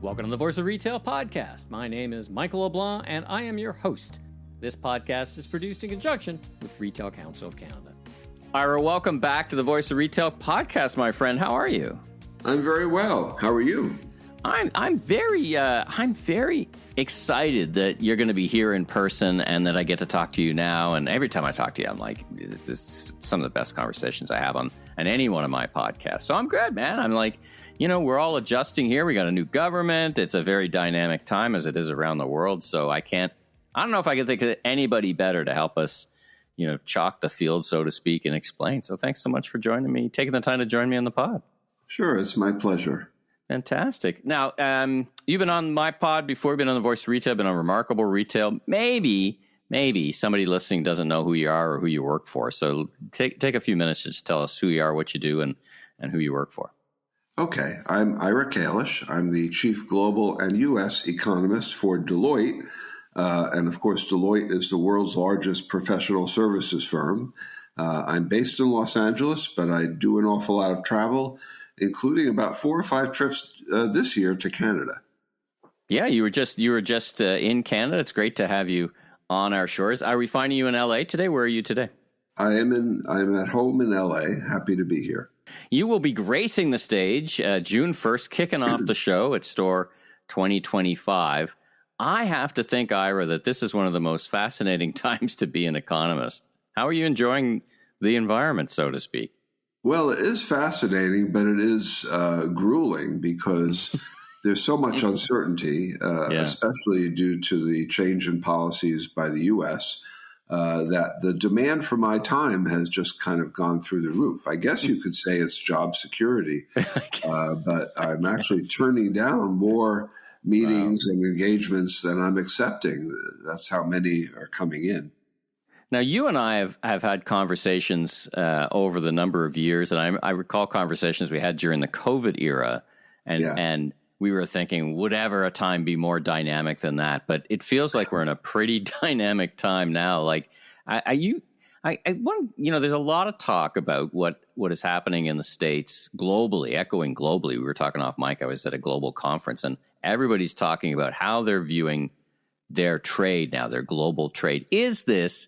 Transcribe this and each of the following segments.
Welcome to the Voice of Retail podcast. My name is Michael LeBlanc, and I am your host. This podcast is produced in conjunction with Retail Council of Canada. Ira, welcome back to the Voice of Retail podcast, my friend. How are you? I'm very well. How are you? I'm very excited that you're going to be here in person and that I get to talk to you now. And every time I talk to you, I'm like, this is some of the best conversations I have on any one of my podcasts. So I'm good, man. I'm like, we're all adjusting here. We got a new government. It's a very dynamic time as it is around the world. So I don't know if I can think of anybody better to help us, chalk the field, so to speak, and explain. So thanks so much for joining me, taking the time to join me on the pod. Sure. It's my pleasure. Fantastic. Now, you've been on my pod before, been on the Voice of Retail, been on Remarkable Retail. Maybe somebody listening doesn't know who you are or who you work for. So take a few minutes to just tell us who you are, what you do, and who you work for. Okay. I'm Ira Kalish. I'm the Chief Global and US Economist for Deloitte. And of course, Deloitte is the world's largest professional services firm. I'm based in Los Angeles, but I do an awful lot of travel, including about 4 or 5 trips this year to Canada. Yeah, you were just in Canada. It's great to have you on our shores. Are we finding you in LA today? Where are you today? I'm at home in LA. Happy to be here. You will be gracing the stage June 1st, kicking off the show at STORE2025. I have to think, Ira, that this is one of the most fascinating times to be an economist. How are you enjoying the environment, so to speak? Well, it is fascinating, but it is grueling because there's so much uncertainty, especially due to the change in policies by the U.S., that the demand for my time has just kind of gone through the roof. I guess you could say it's job security, but I'm actually turning down more meetings and engagements than I'm accepting. That's how many are coming in. Now, you and I have had conversations over the number of years, and I recall conversations we had during the COVID era, and we were thinking, would ever a time be more dynamic than that? But it feels like we're in a pretty dynamic time now. Like, there's a lot of talk about what is happening in the States globally, echoing globally. We were talking off mic. I was at a global conference, and everybody's talking about how they're viewing their trade now, their global trade. This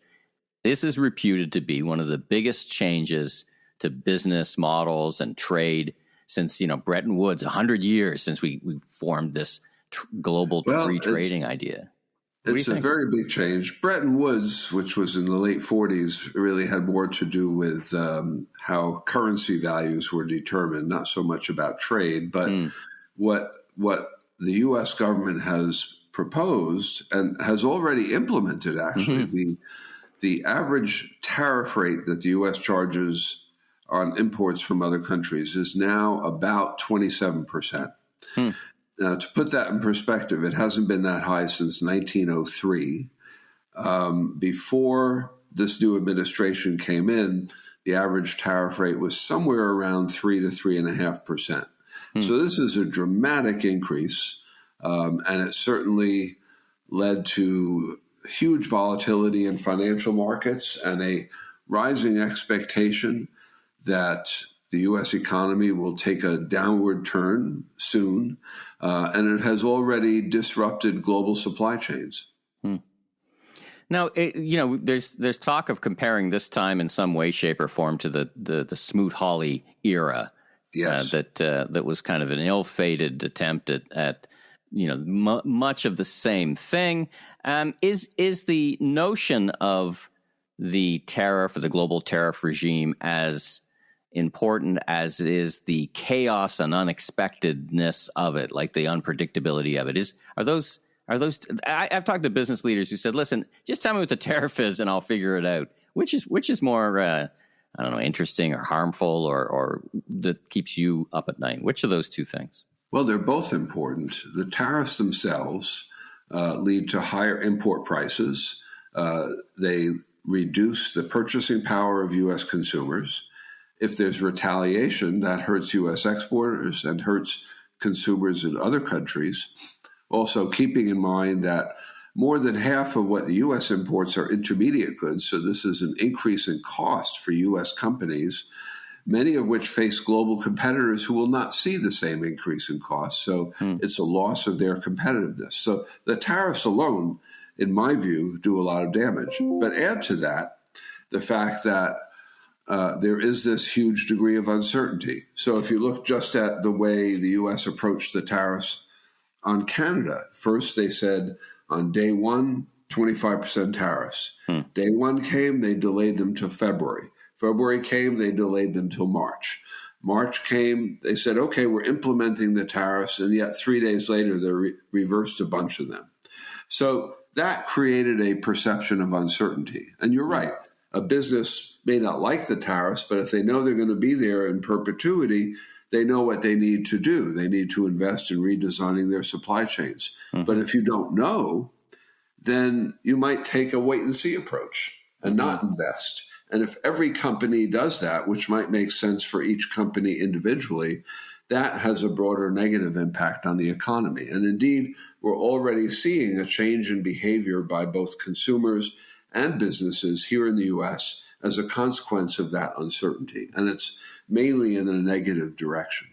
is reputed to be one of the biggest changes to business models and trade since, Bretton Woods, 100 years since we formed this global free trading idea. It's a very big change. Bretton Woods, which was in the late 40s, really had more to do with how currency values were determined, not so much about trade. But what the U.S. government has proposed and has already implemented, actually, the average tariff rate that the U.S. charges on imports from other countries is now about 27%. Now, to put that in perspective, it hasn't been that high since 1903. Before this new administration came in, the average tariff rate was somewhere around 3 to 3.5%. So this is a dramatic increase, and it certainly led to huge volatility in financial markets and a rising expectation that the U.S. economy will take a downward turn soon, and it has already disrupted global supply chains. Now, there's talk of comparing this time in some way, shape, or form to the Smoot-Hawley era. Yes, that was kind of an ill-fated attempt at much of the same thing. Is the notion of the tariff or the global tariff regime as important as is the chaos and unexpectedness of it, like the unpredictability of it? Are those? I've talked to business leaders who said, "Listen, just tell me what the tariff is, and I'll figure it out." Which is more, interesting or harmful, or that keeps you up at night? Which of those two things? Well, they're both important. The tariffs themselves lead to higher import prices. They reduce the purchasing power of U.S. consumers. If there's retaliation, that hurts U.S. exporters and hurts consumers in other countries. Also, keeping in mind that more than half of what the U.S. imports are intermediate goods, so this is an increase in cost for U.S. companies. many of which face global competitors who will not see the same increase in costs. So it's a loss of their competitiveness. So the tariffs alone, in my view, do a lot of damage. But add to that the fact that there is this huge degree of uncertainty. So if you look just at the way the U.S. approached the tariffs on Canada, first they said on day one, 25% tariffs. Day one came, they delayed them to February. February came, they delayed them till March. March came, they said, okay, we're implementing the tariffs, and yet 3 days later, they reversed a bunch of them. So that created a perception of uncertainty. And you're right, a business may not like the tariffs, but if they know they're going to be there in perpetuity, they know what they need to do. They need to invest in redesigning their supply chains. But if you don't know, then you might take a wait-and-see approach and not invest. And if every company does that, which might make sense for each company individually, that has a broader negative impact on the economy. And indeed, we're already seeing a change in behavior by both consumers and businesses here in the U.S. as a consequence of that uncertainty. And it's mainly in a negative direction.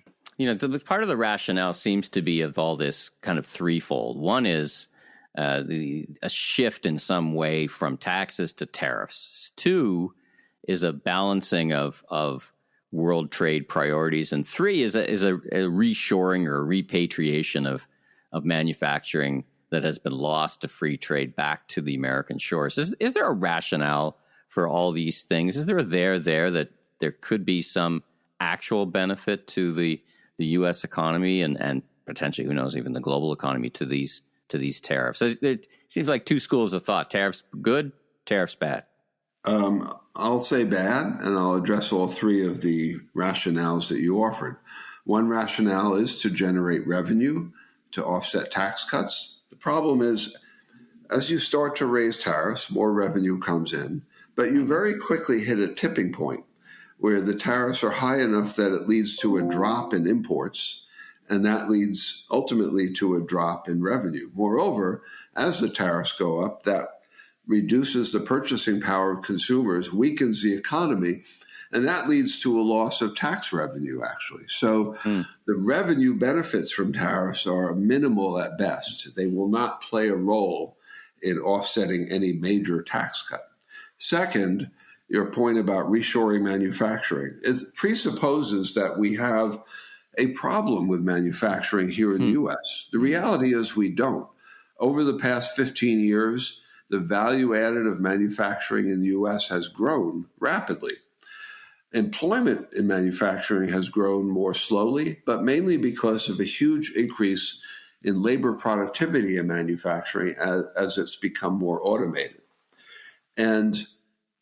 Part of the rationale seems to be of all this kind of threefold. One is a shift in some way from taxes to tariffs. Two is a balancing of world trade priorities, and three is a reshoring or a repatriation of manufacturing that has been lost to free trade back to the American shores. Is there a rationale for all these things? Is there there that there could be some actual benefit to the U.S. economy and potentially, who knows, even the global economy to these tariffs? It seems like two schools of thought: tariffs good, tariffs bad. I'll say bad, and I'll address all three of the rationales that you offered. One rationale is to generate revenue to offset tax cuts. The problem is, as you start to raise tariffs, more revenue comes in, but you very quickly hit a tipping point where the tariffs are high enough that it leads to a drop in imports, and that leads ultimately to a drop in revenue. Moreover, as the tariffs go up, that reduces the purchasing power of consumers, weakens the economy, and that leads to a loss of tax revenue, actually. So the revenue benefits from tariffs are minimal at best. They will not play a role in offsetting any major tax cut. Second, your point about reshoring manufacturing, it presupposes that we have a problem with manufacturing here in the U.S. The reality is we don't. Over the past 15 years, the value added of manufacturing in the U.S. has grown rapidly. Employment in manufacturing has grown more slowly, but mainly because of a huge increase in labor productivity in manufacturing as it's become more automated. And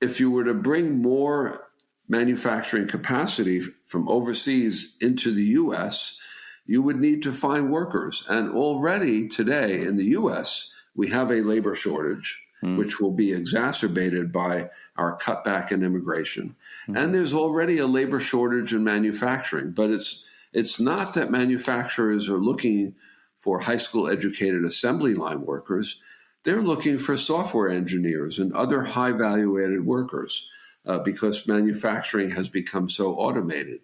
if you were to bring more manufacturing capacity from overseas into the U.S., you would need to find workers. And already today in the U.S., we have a labor shortage, which will be exacerbated by our cutback in immigration. And there's already a labor shortage in manufacturing, but it's not that manufacturers are looking for high school educated assembly line workers. They're looking for software engineers and other high value added workers because manufacturing has become so automated.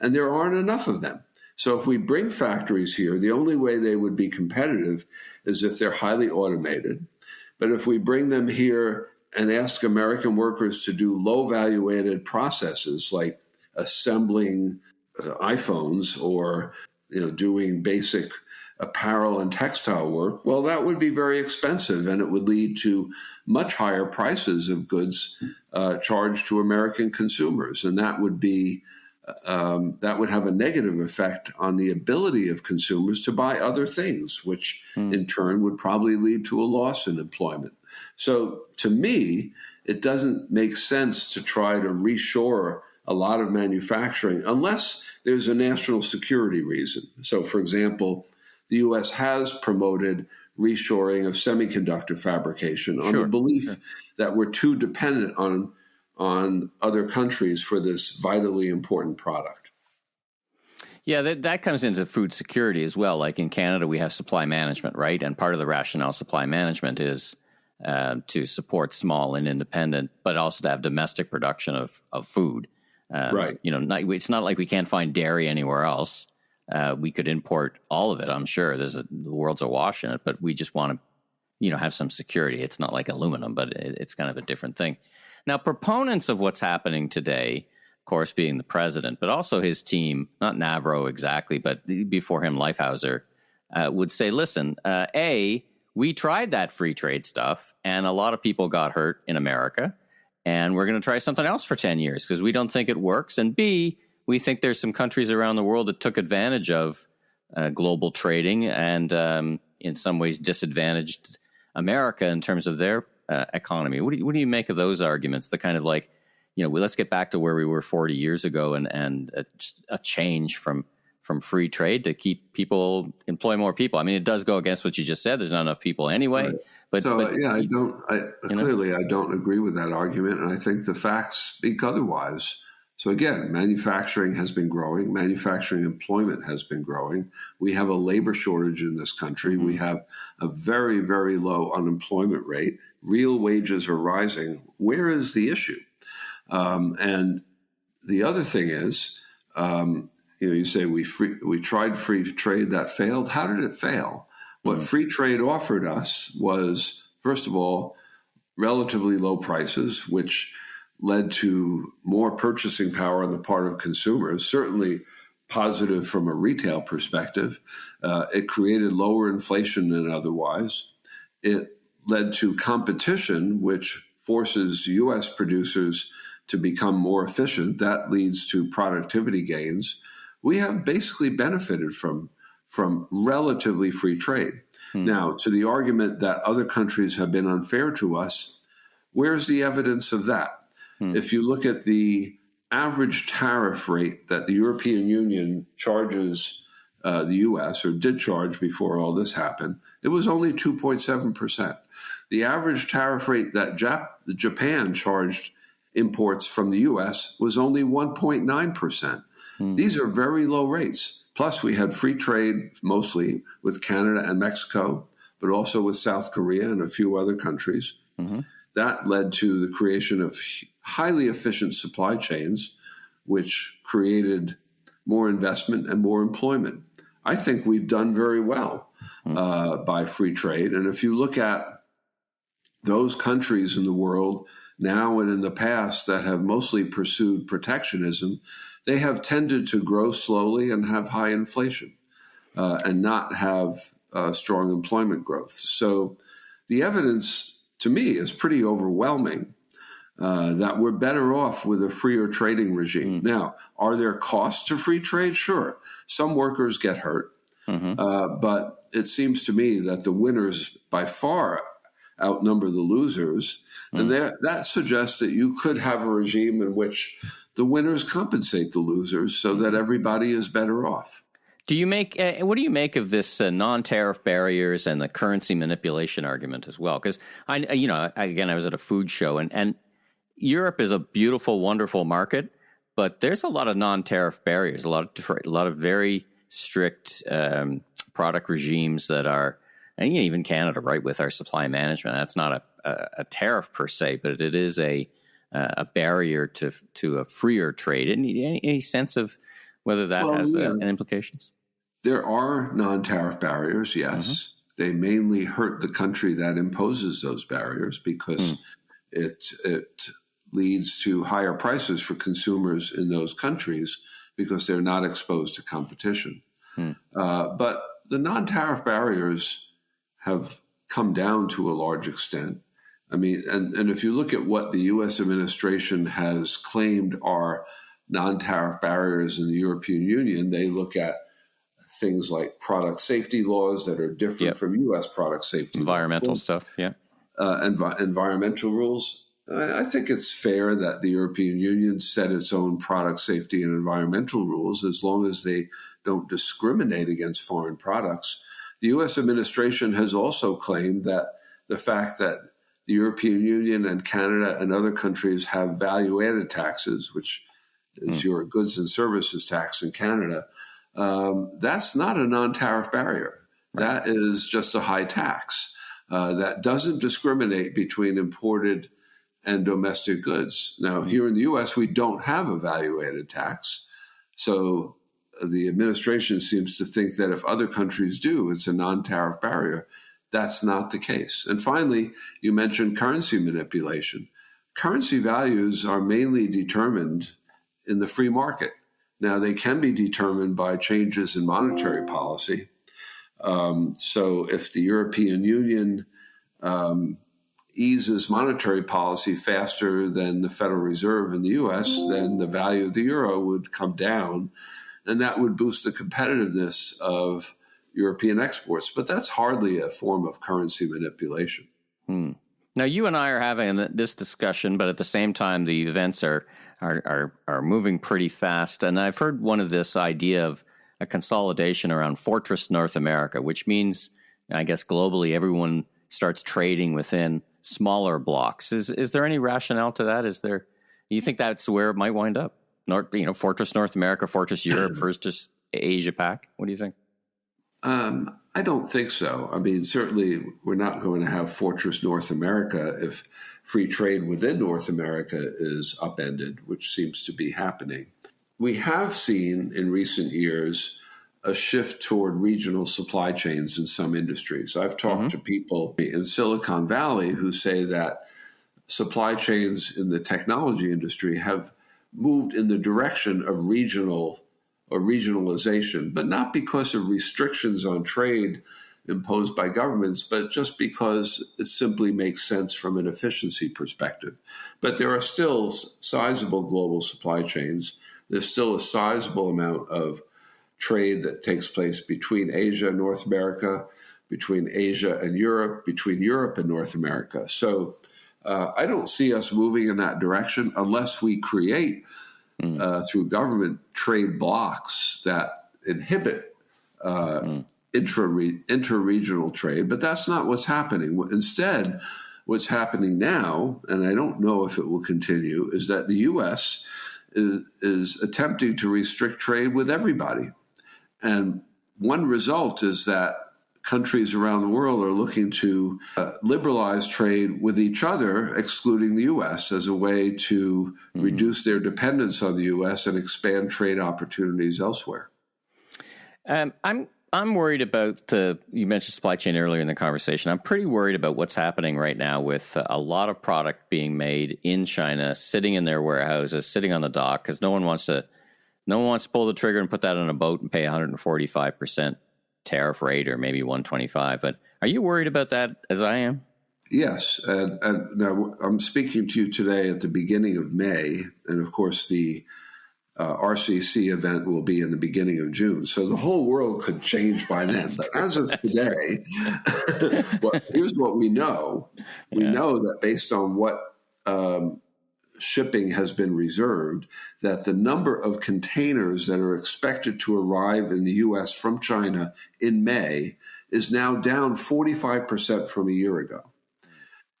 And there aren't enough of them. So if we bring factories here, the only way they would be competitive is if they're highly automated. But if we bring them here and ask American workers to do low value added processes like assembling iPhones or doing basic apparel and textile work, well, that would be very expensive, and it would lead to much higher prices of goods charged to American consumers, and that would have a negative effect on the ability of consumers to buy other things, which in turn would probably lead to a loss in employment. So to me, it doesn't make sense to try to reshore a lot of manufacturing unless there's a national security reason. So, for example, the U.S. has promoted reshoring of semiconductor fabrication on the belief that we're too dependent on other countries for this vitally important product. Yeah, that comes into food security as well. Like in Canada, we have supply management, right? And part of the rationale of supply management is to support small and independent, but also to have domestic production of food. Right. It's not like we can't find dairy anywhere else. We could import all of it. I'm sure the world's awash in it, but we just want to, have some security. It's not like aluminum, but it's kind of a different thing. Now, proponents of what's happening today, of course, being the president, but also his team, not Navro exactly, but before him, Lifehauser, would say, listen, we tried that free trade stuff and a lot of people got hurt in America, and we're going to try something else for 10 years because we don't think it works. And B, we think there's some countries around the world that took advantage of global trading and in some ways disadvantaged America in terms of their economy. What do you make of those arguments? The kind of like, let's get back to where we were 40 years ago and just a change from free trade to keep people, employ more people. I mean, it does go against what you just said. There's not enough people anyway. Right. I don't agree with that argument. And I think the facts speak otherwise. So again, manufacturing has been growing. Manufacturing employment has been growing. We have a labor shortage in this country. Mm-hmm. We have a very, very low unemployment rate. Real wages are rising. Where is the issue? And the other thing is, you say we tried free trade that failed. How did it fail? What free trade offered us was, first of all, relatively low prices, which led to more purchasing power on the part of consumers, certainly positive from a retail perspective. It created lower inflation than otherwise. It led to competition, which forces U.S. producers to become more efficient. That leads to productivity gains. We have basically benefited from relatively free trade. Now, to the argument that other countries have been unfair to us, where's the evidence of that? If you look at the average tariff rate that the European Union charges the U.S., or did charge before all this happened, it was only 2.7%. The average tariff rate that Japan charged imports from the U.S. was only 1.9%. These are very low rates. Plus, we had free trade mostly with Canada and Mexico, but also with South Korea and a few other countries. Mm-hmm. That led to the creation of highly efficient supply chains, which created more investment and more employment. I think we've done very well by free trade. And if you look at those countries in the world now and in the past that have mostly pursued protectionism, they have tended to grow slowly and have high inflation and not have strong employment growth. So the evidence, to me, is pretty overwhelming that we're better off with a freer trading regime. Now, are there costs to free trade? Sure. Some workers get hurt. But it seems to me that the winners by far outnumber the losers. And that suggests that you could have a regime in which the winners compensate the losers so that everybody is better off. What do you make of this non-tariff barriers and the currency manipulation argument as well? Because I was at a food show and Europe is a beautiful, wonderful market, but there's a lot of non-tariff barriers, a lot of very strict product regimes that are, and even Canada, right, with our supply management. That's not a tariff per se, but it is a barrier to a freer trade. Any sense of whether that has an implications? There are non-tariff barriers, yes. They mainly hurt the country that imposes those barriers because it leads to higher prices for consumers in those countries because they're not exposed to competition. But the non-tariff barriers have come down to a large extent. I mean, and if you look at what the U.S. administration has claimed are non-tariff barriers in the European Union, they look at things like product safety laws that are different from U.S. product safety environmental laws. Stuff, environmental rules. I think it's fair that the European Union set its own product safety and environmental rules as long as they don't discriminate against foreign products. The U.S. administration has also claimed that the fact that the European Union and Canada and other countries have value-added taxes, which is your goods and services tax in Canada, that's not a non-tariff barrier. Right. That is just a high tax that doesn't discriminate between imported and domestic goods. Now, here in the U.S., we don't have a value-added tax. So the administration seems to think that if other countries do, it's a non-tariff barrier. That's not the case. And finally, you mentioned currency manipulation. Currency values are mainly determined in the free market. Now, they can be determined by changes in monetary policy. So if the European Union eases monetary policy faster than the Federal Reserve in the U.S., then the value of the euro would come down, and that would boost the competitiveness of European exports. But that's hardly a form of currency manipulation. Now, you and I are having this discussion, but at the same time, the events are moving pretty fast. And I've heard one of this idea of a consolidation around Fortress North America, which means, I guess, globally, everyone starts trading within smaller blocks. Is there any rationale to that? Do you think that's where it might wind up? Fortress North America, Fortress Europe, Fortress Asia Pac? What do you think? I don't think so. I mean, certainly we're not going to have Fortress North America if free trade within North America is upended, which seems to be happening. We have seen in recent years a shift toward regional supply chains in some industries. I've talked to people in Silicon Valley who say that supply chains in the technology industry have moved in the direction of regional or regionalization, but not because of restrictions on trade imposed by governments, but just because it simply makes sense from an efficiency perspective. But there are still sizable global supply chains. There's still a sizable amount of trade that takes place between Asia and North America, between Asia and Europe, between Europe and North America. So I don't see us moving in that direction unless we create, through government, trade blocks that inhibit interregional trade. But that's not what's happening. Instead, what's happening now, and I don't know if it will continue, is that the U.S. is attempting to restrict trade with everybody. And one result is that countries around the world are looking to liberalize trade with each other, excluding the U.S., as a way to reduce their dependence on the U.S. and expand trade opportunities elsewhere. I'm worried about, you mentioned supply chain earlier in the conversation. I'm pretty worried about what's happening right now with a lot of product being made in China, sitting in their warehouses, sitting on the dock, because no one wants to pull the trigger and put that on a boat and pay 145% tariff rate, or maybe 125. But are you worried about that, as I am? Yes. And now I'm speaking to you today at the beginning of May. And of course, the RCC event will be in the beginning of June. So the whole world could change by then. But as of today, here's what we know. We know that based on what shipping has been reserved, that the number of containers that are expected to arrive in the U.S. from China in May is now down 45% from a year ago.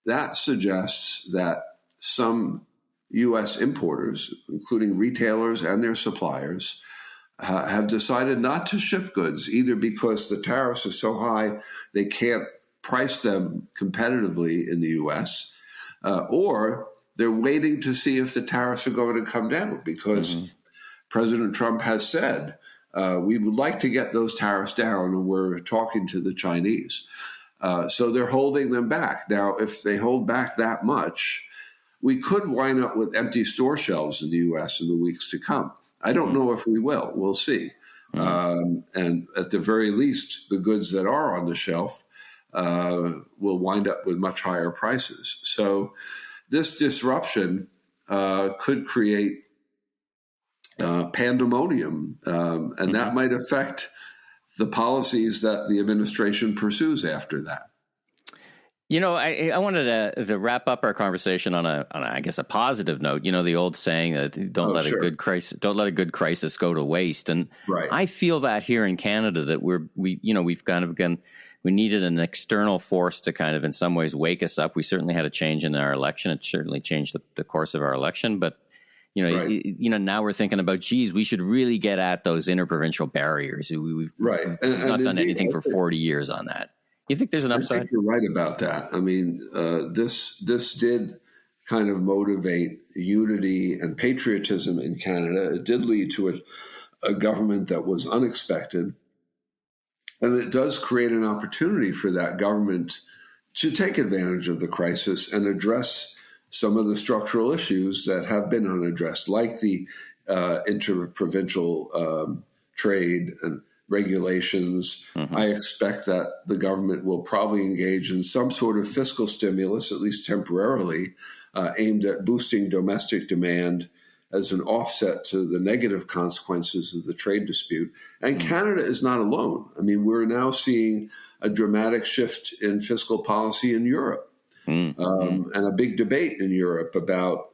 That suggests that some U.S. importers, including retailers and their suppliers, have decided not to ship goods, either because the tariffs are so high they can't price them competitively in the U.S., or they're waiting to see if the tariffs are going to come down, because President Trump has said, we would like to get those tariffs down, and we're talking to the Chinese. So they're holding them back. Now, if they hold back that much, we could wind up with empty store shelves in the U.S. in the weeks to come. I don't know if we will. We'll see. And at the very least, the goods that are on the shelf will wind up with much higher prices. So this disruption could create pandemonium, and that might affect the policies that the administration pursues after that. You know, I wanted to wrap up our conversation on I guess a positive note. You know, the old saying that don't let a good crisis go to waste. And I feel that here in Canada that we needed an external force to kind of in some ways wake us up. We certainly had a change in our election. It certainly changed the course of our election. But now we're thinking about, geez, we should really get at those interprovincial barriers. We've not done anything for 40 years on that. You think there's an upside? I think you're right about that. I mean, this did kind of motivate unity and patriotism in Canada. It did lead to a government that was unexpected. And it does create an opportunity for that government to take advantage of the crisis and address some of the structural issues that have been unaddressed, like the interprovincial trade and regulations. Mm-hmm. I expect that the government will probably engage in some sort of fiscal stimulus, at least temporarily, aimed at boosting domestic demand as an offset to the negative consequences of the trade dispute. And Canada is not alone. I mean, we're now seeing a dramatic shift in fiscal policy in Europe, and a big debate in Europe about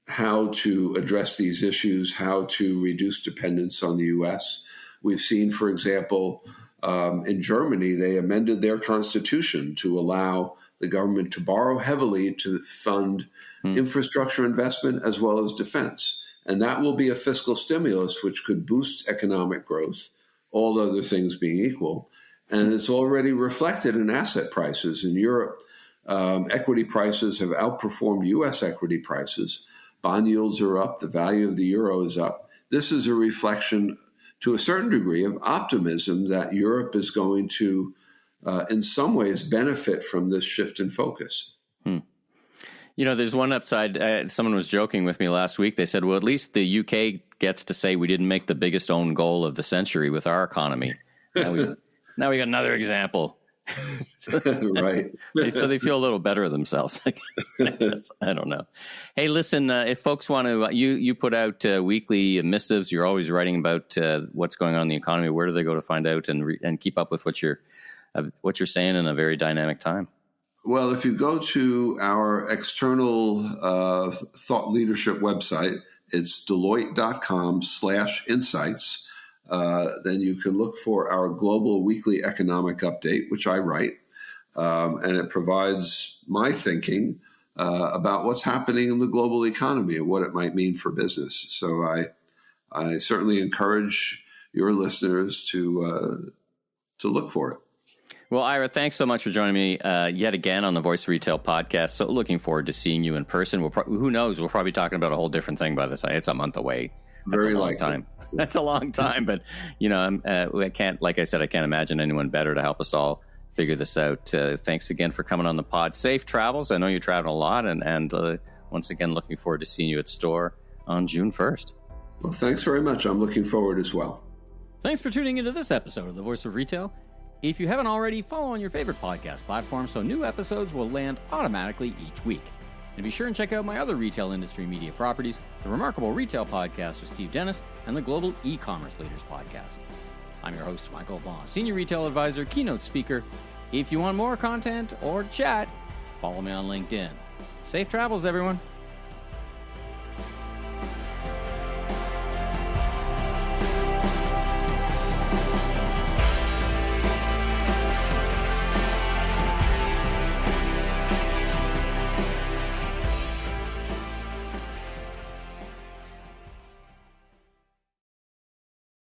how to address these issues, how to reduce dependence on the U.S. We've seen, for example, in Germany, they amended their constitution to allow the government to borrow heavily to fund infrastructure investment as well as defense. And that will be a fiscal stimulus which could boost economic growth, all other things being equal. And it's already reflected in asset prices. In Europe, equity prices have outperformed U.S. equity prices. Bond yields are up. The value of the euro is up. This is a reflection, to a certain degree, of optimism that Europe is going to, in some ways, benefit from this shift in focus. You know, there's one upside. Someone was joking with me last week. They said, well, at least the UK gets to say we didn't make the biggest own goal of the century with our economy. Now we got another example. Right. So they feel a little better of themselves. I don't know. Hey, listen, if folks want to, you put out weekly missives. You're always writing about what's going on in the economy. Where do they go to find out and keep up with what you're saying in a very dynamic time? Well, if you go to our external thought leadership website, it's Deloitte.com/insights. Then you can look for our global weekly economic update, which I write, and it provides my thinking about what's happening in the global economy and what it might mean for business. So I certainly encourage your listeners to look for it. Well, Ira, thanks so much for joining me yet again on the Voice of Retail podcast. So looking forward to seeing you in person. Who knows? We'll probably be talking about a whole different thing by the time. It's a month away. That's Very a long likely. time. That's a long time, but I can't. Like I said, I can't imagine anyone better to help us all figure this out. Thanks again for coming on the pod. Safe travels. I know you travel a lot, and once again, looking forward to seeing you at STORE on June 1st. Well, thanks very much. I'm looking forward as well. Thanks for tuning into this episode of The Voice of Retail. If you haven't already, follow on your favorite podcast platform so new episodes will land automatically each week. And be sure and check out my other retail industry media properties, the Remarkable Retail Podcast with Steve Dennis and the Global E-Commerce Leaders Podcast. I'm your host, Michael LeBlanc, Senior Retail Advisor, Keynote Speaker. If you want more content or chat, follow me on LinkedIn. Safe travels, everyone.